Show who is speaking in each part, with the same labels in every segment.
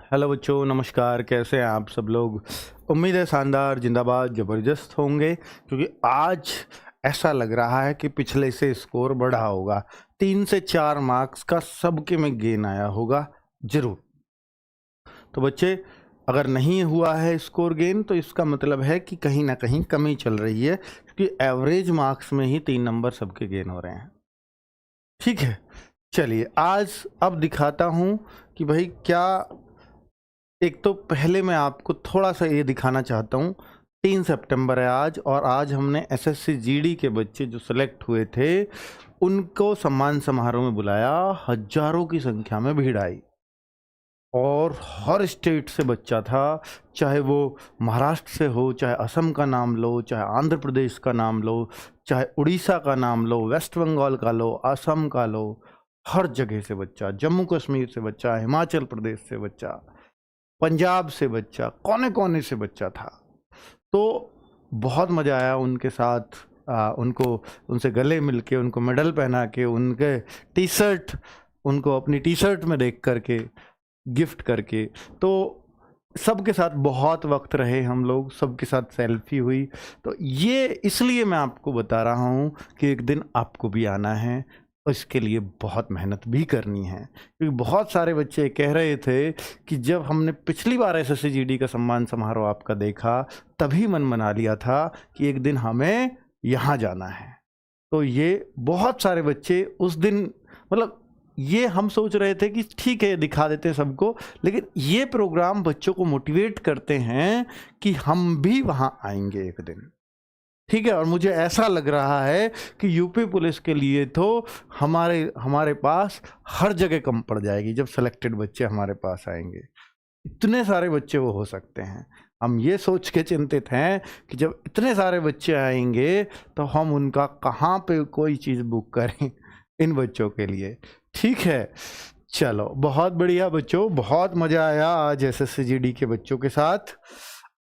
Speaker 1: Hello बच्चों, नमस्कार। कैसे हैं आप सब लोग? उम्मीद है शानदार, जिंदाबाद, ज़बरदस्त होंगे, क्योंकि आज ऐसा लग रहा है कि पिछले से स्कोर बढ़ा होगा। 3 से 4 मार्क्स का सबके में गेन आया होगा ज़रूर। तो बच्चे, अगर नहीं हुआ है स्कोर गेन तो इसका मतलब है कि कहीं ना कहीं कमी चल रही है, क्योंकि एवरेज मार्क्स में ही 3 नंबर सबके गेन हो रहे हैं। ठीक है, चलिए आज अब दिखाता हूँ कि भाई क्या। एक तो पहले मैं आपको थोड़ा सा ये दिखाना चाहता हूँ। 3 सितंबर है आज, और आज हमने एसएससी जीडी के बच्चे जो सेलेक्ट हुए थे उनको सम्मान समारोह में बुलाया। हजारों की संख्या में भीड़ आई और हर स्टेट से बच्चा था, चाहे वो महाराष्ट्र से हो, चाहे असम का नाम लो, चाहे आंध्र प्रदेश का नाम लो, चाहे उड़ीसा का नाम लो, वेस्ट बंगाल का लो, असम का लो, हर जगह से बच्चा, जम्मू कश्मीर से बच्चा, हिमाचल प्रदेश से बच्चा, पंजाब से बच्चा, कोने कोने से बच्चा था। तो बहुत मज़ा आया उनके साथ, उनसे गले मिलके, उनको मेडल पहना के, उनके टी शर्ट, उनको अपनी टी शर्ट में देख करके, गिफ्ट करके। तो सबके साथ बहुत वक्त रहे हम लोग, सबके साथ सेल्फी हुई। तो ये इसलिए मैं आपको बता रहा हूँ कि एक दिन आपको भी आना है, और इसके लिए बहुत मेहनत भी करनी है, क्योंकि बहुत सारे बच्चे कह रहे थे कि जब हमने पिछली बार एसएससी जीडी का सम्मान समारोह आपका देखा तभी मन बना लिया था कि एक दिन हमें यहाँ जाना है। तो ये बहुत सारे बच्चे उस दिन, मतलब ये हम सोच रहे थे कि ठीक है दिखा देते हैं सबको, लेकिन ये प्रोग्राम बच्चों को मोटिवेट करते हैं कि हम भी वहाँ आएंगे एक दिन। ठीक है, और मुझे ऐसा लग रहा है कि यूपी पुलिस के लिए तो हमारे पास हर जगह कम पड़ जाएगी जब सेलेक्टेड बच्चे हमारे पास आएंगे। इतने सारे बच्चे वो हो सकते हैं। हम ये सोच के चिंतित हैं कि जब इतने सारे बच्चे आएंगे तो हम उनका कहाँ पे कोई चीज़ बुक करें इन बच्चों के लिए। ठीक है, चलो बहुत बढ़िया बच्चों, बहुत मज़ा आया आज एसएससी जीडी के बच्चों के साथ।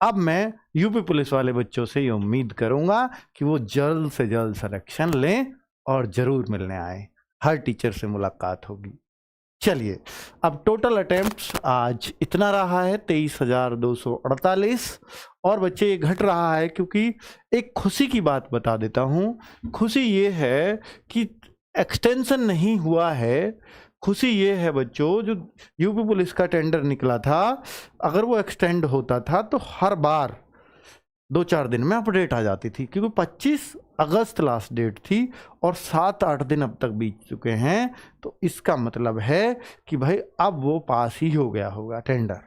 Speaker 1: अब मैं यूपी पुलिस वाले बच्चों से ये उम्मीद करूंगा कि वो जल्द से जल्द सिलेक्शन लें और ज़रूर मिलने आए। हर टीचर से मुलाकात होगी। चलिए, अब टोटल अटेम्प्ट्स आज इतना रहा है 23,248। और बच्चे ये घट रहा है क्योंकि एक खुशी की बात बता देता हूँ। खुशी ये है कि एक्सटेंशन नहीं हुआ है। खुशी ये है बच्चों, जो यूपी पुलिस का टेंडर निकला था, अगर वो एक्सटेंड होता था तो हर बार 2-4 दिन में अपडेट आ जाती थी, क्योंकि 25 अगस्त लास्ट डेट थी और 7-8 दिन अब तक बीत चुके हैं। तो इसका मतलब है कि भाई अब वो पास ही हो गया होगा टेंडर।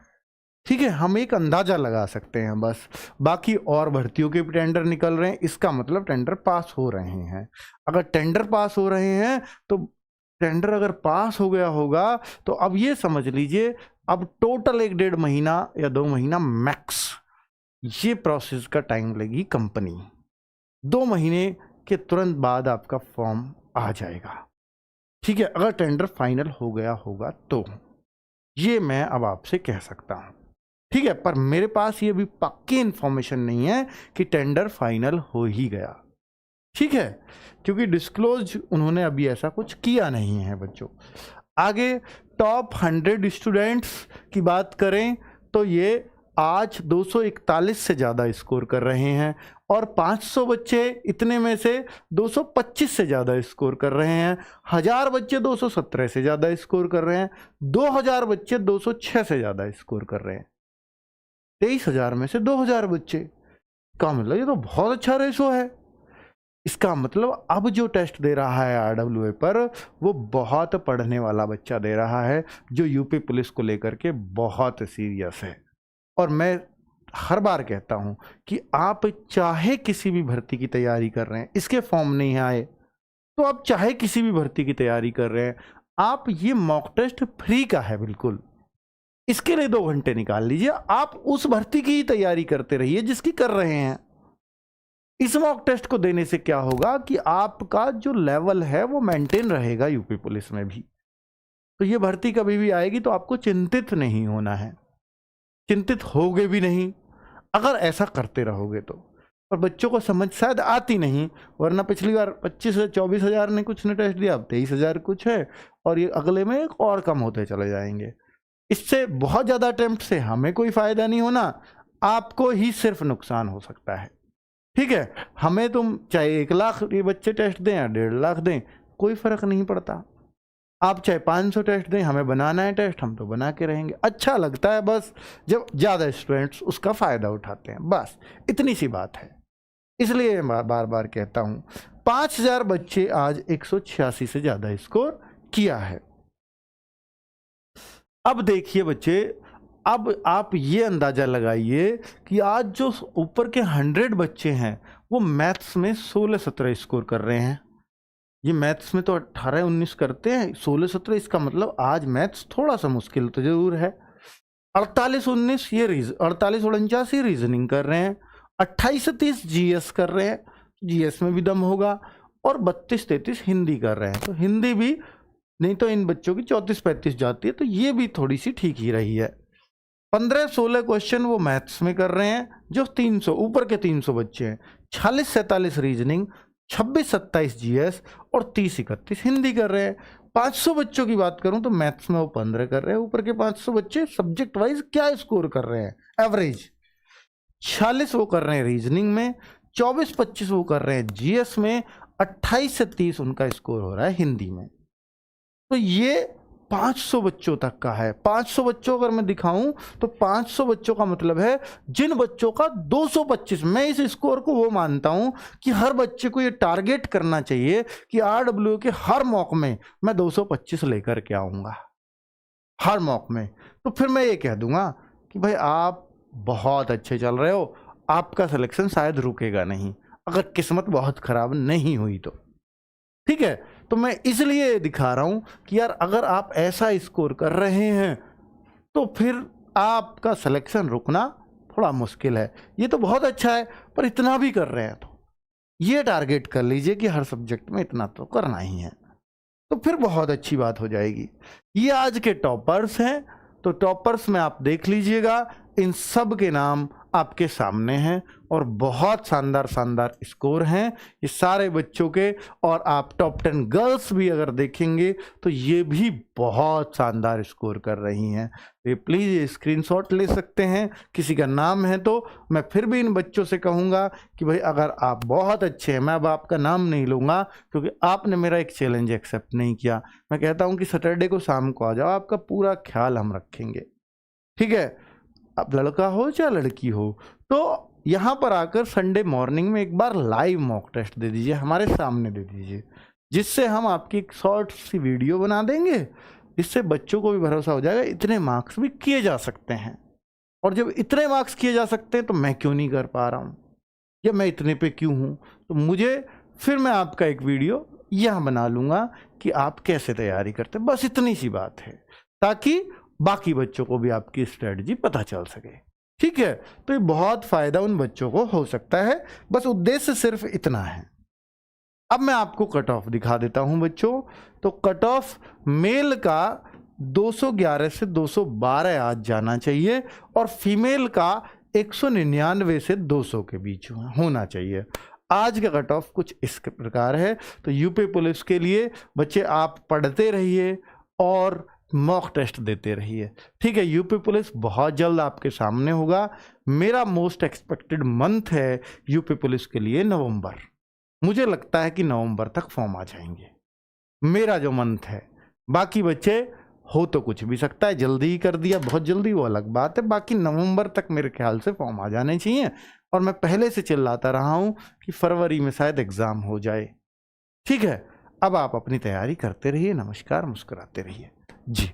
Speaker 1: ठीक है, हम एक अंदाज़ा लगा सकते हैं बस। बाकी और भर्तियों के भी टेंडर निकल रहे हैं, इसका मतलब टेंडर पास हो रहे हैं। अगर टेंडर पास हो रहे हैं तो टेंडर अगर पास हो गया होगा तो अब ये समझ लीजिए, अब टोटल 1-1.5 महीना या 2 महीना मैक्स ये प्रोसेस का टाइम लेगी कंपनी। 2 महीने के तुरंत बाद आपका फॉर्म आ जाएगा। ठीक है, अगर टेंडर फाइनल हो गया होगा तो ये मैं अब आपसे कह सकता हूँ। ठीक है, पर मेरे पास ये भी पक्की इन्फॉर्मेशन नहीं है कि टेंडर फाइनल हो ही गया। ठीक है, क्योंकि डिस्क्लोज उन्होंने अभी ऐसा कुछ किया नहीं है बच्चों। आगे टॉप 100 स्टूडेंट्स की बात करें तो ये आज 241 से ज़्यादा स्कोर कर रहे हैं, और 500 बच्चे इतने में से 225 से ज़्यादा स्कोर कर रहे हैं। 1000 बच्चे 217 से ज़्यादा स्कोर कर रहे हैं। 2000 बच्चे 206 से ज़्यादा स्कोर कर रहे हैं। 23,000 में से 2000 बच्चे का मतलब ये तो बहुत अच्छा रेशो है। इसका मतलब अब जो टेस्ट दे रहा है आरडब्ल्यूए पर, वो बहुत पढ़ने वाला बच्चा दे रहा है, जो यूपी पुलिस को लेकर के बहुत सीरियस है। और मैं हर बार कहता हूं कि आप चाहे किसी भी भर्ती की तैयारी कर रहे हैं, इसके फॉर्म नहीं आए तो आप चाहे किसी भी भर्ती की तैयारी कर रहे हैं, आप ये मॉक टेस्ट फ्री का है बिल्कुल। इसके लिए 2 घंटे निकाल लीजिए, आप उस भर्ती की ही तैयारी करते रहिए जिसकी कर रहे हैं। इस मॉक टेस्ट को देने से क्या होगा कि आपका जो लेवल है वो मेंटेन रहेगा यूपी पुलिस में भी। तो ये भर्ती कभी भी आएगी तो आपको चिंतित नहीं होना है, चिंतित होगे भी नहीं अगर ऐसा करते रहोगे तो। पर बच्चों को समझ शायद आती नहीं, वरना पिछली बार 25 से 24,000 ने कुछ ने टेस्ट दिया, अब 23,000 कुछ है, और ये अगले में और कम होते चले जाएंगे। इससे बहुत ज़्यादा अटेम्प्ट से हमें कोई फ़ायदा नहीं होना, आपको ही सिर्फ नुकसान हो सकता है। ठीक है, हमें तुम चाहे 1 लाख के बच्चे टेस्ट दें या 1.5 लाख दें, कोई फ़र्क नहीं पड़ता। आप चाहे 500 टेस्ट दें, हमें बनाना है टेस्ट, हम तो बना के रहेंगे। अच्छा लगता है बस जब ज़्यादा स्टूडेंट्स उसका फ़ायदा उठाते हैं, बस इतनी सी बात है। इसलिए मैं बार बार कहता हूँ 5000 बच्चे आज 186 से ज़्यादा स्कोर किया है। अब देखिए बच्चे, अब आप ये अंदाज़ा लगाइए कि आज जो ऊपर के 100 बच्चे हैं वो मैथ्स में 16-17 स्कोर कर रहे हैं। ये मैथ्स में तो 18-19 करते हैं, 16-17 इसका मतलब आज मैथ्स थोड़ा सा मुश्किल तो जरूर है। 48-19 ये 48-49 रीजनिंग कर रहे हैं, 28-30 जीएस कर रहे हैं, जीएस में भी दम होगा, और 32-33 हिंदी कर रहे हैं। तो हिंदी भी नहीं तो इन बच्चों की 34-35 जाती है, तो ये भी थोड़ी सी ठीक ही रही है। 15-16 क्वेश्चन वो मैथ्स में कर रहे हैं जो 300 ऊपर के 300 बच्चे हैं, 46-47 रीजनिंग, 26-27 जीएस और 30-31 हिंदी कर रहे हैं। 500 बच्चों की बात करूं तो मैथ्स में वो 15 कर रहे हैं। ऊपर के 500 बच्चे सब्जेक्ट वाइज क्या स्कोर कर रहे हैं, एवरेज 46 वो कर रहे हैं रीजनिंग में, 24-25 वो कर रहे हैं जीएस में, 28 से 30 उनका स्कोर हो रहा है हिंदी में। तो ये 500 बच्चों तक का है। 500 बच्चों अगर मैं दिखाऊं तो 500 बच्चों का मतलब है जिन बच्चों का 225, मैं इस स्कोर को वो मानता हूं कि हर बच्चे को ये टारगेट करना चाहिए कि आरडब्ल्यू के हर मॉक में मैं 225 लेकर के आऊंगा, हर मॉक में। तो फिर मैं ये कह दूंगा कि भाई आप बहुत अच्छे चल रहे हो, आपका सिलेक्शन शायद रुकेगा नहीं, अगर किस्मत बहुत खराब नहीं हुई तो। ठीक है, तो मैं इसलिए दिखा रहा हूं कि यार अगर आप ऐसा स्कोर कर रहे हैं तो फिर आपका सिलेक्शन रुकना थोड़ा मुश्किल है। ये तो बहुत अच्छा है, पर इतना भी कर रहे हैं तो ये टारगेट कर लीजिए कि हर सब्जेक्ट में इतना तो करना ही है, तो फिर बहुत अच्छी बात हो जाएगी। ये आज के टॉपर्स हैं, तो टॉपर्स में आप देख लीजिएगा, इन सब के नाम आपके सामने हैं और बहुत शानदार शानदार स्कोर हैं ये सारे बच्चों के। और आप टॉप 10 गर्ल्स भी अगर देखेंगे तो ये भी बहुत शानदार स्कोर कर रही हैं। ये प्लीज़ ये स्क्रीनशॉट ले सकते हैं, किसी का नाम है तो मैं फिर भी इन बच्चों से कहूँगा कि भाई अगर आप बहुत अच्छे हैं, मैं अब आपका नाम नहीं लूँगा क्योंकि आपने मेरा एक चैलेंज एक्सेप्ट नहीं किया। मैं कहता हूँ कि सैटरडे को शाम को आ जाओ, आपका पूरा ख्याल हम रखेंगे। ठीक है, अब लड़का हो चाहे लड़की हो, तो यहाँ पर आकर संडे मॉर्निंग में एक बार लाइव मॉक टेस्ट दे दीजिए, हमारे सामने दे दीजिए, जिससे हम आपकी एक शॉर्ट सी वीडियो बना देंगे, इससे बच्चों को भी भरोसा हो जाएगा इतने मार्क्स भी किए जा सकते हैं। और जब इतने मार्क्स किए जा सकते हैं तो मैं क्यों नहीं कर पा रहा हूँ, या मैं इतने पे क्यों हूँ, तो मुझे फिर मैं आपका एक वीडियो यहाँ बना लूँगा कि आप कैसे तैयारी करते हैं। बस इतनी सी बात है, ताकि बाकी बच्चों को भी आपकी स्ट्रेटजी पता चल सके। ठीक है, तो ये बहुत फायदा उन बच्चों को हो सकता है, बस उद्देश्य सिर्फ इतना है। अब मैं आपको कट ऑफ दिखा देता हूं बच्चों। तो कट ऑफ मेल का 211 से 212 आज जाना चाहिए और फीमेल का 199 से 200 के बीच होना चाहिए। आज का कट ऑफ कुछ इस प्रकार है। तो यूपी पुलिस के लिए बच्चे आप पढ़ते रहिए और मॉक टेस्ट देते रहिए। ठीक है, यूपी पुलिस बहुत जल्द आपके सामने होगा। मेरा मोस्ट एक्सपेक्टेड मंथ है यूपी पुलिस के लिए नवंबर। मुझे लगता है कि नवंबर तक फॉर्म आ जाएंगे, मेरा जो मंथ है। बाकी बच्चे हो तो कुछ भी सकता है, जल्दी ही कर दिया बहुत जल्दी वो अलग बात है, बाकी नवंबर तक मेरे ख्याल से फॉर्म आ जाने चाहिए। और मैं पहले से चिल्लाता रहा हूँ कि फरवरी में शायद एग्ज़ाम हो जाए। ठीक है, अब आप अपनी तैयारी करते रहिए। नमस्कार, मुस्कुराते रहिए जी।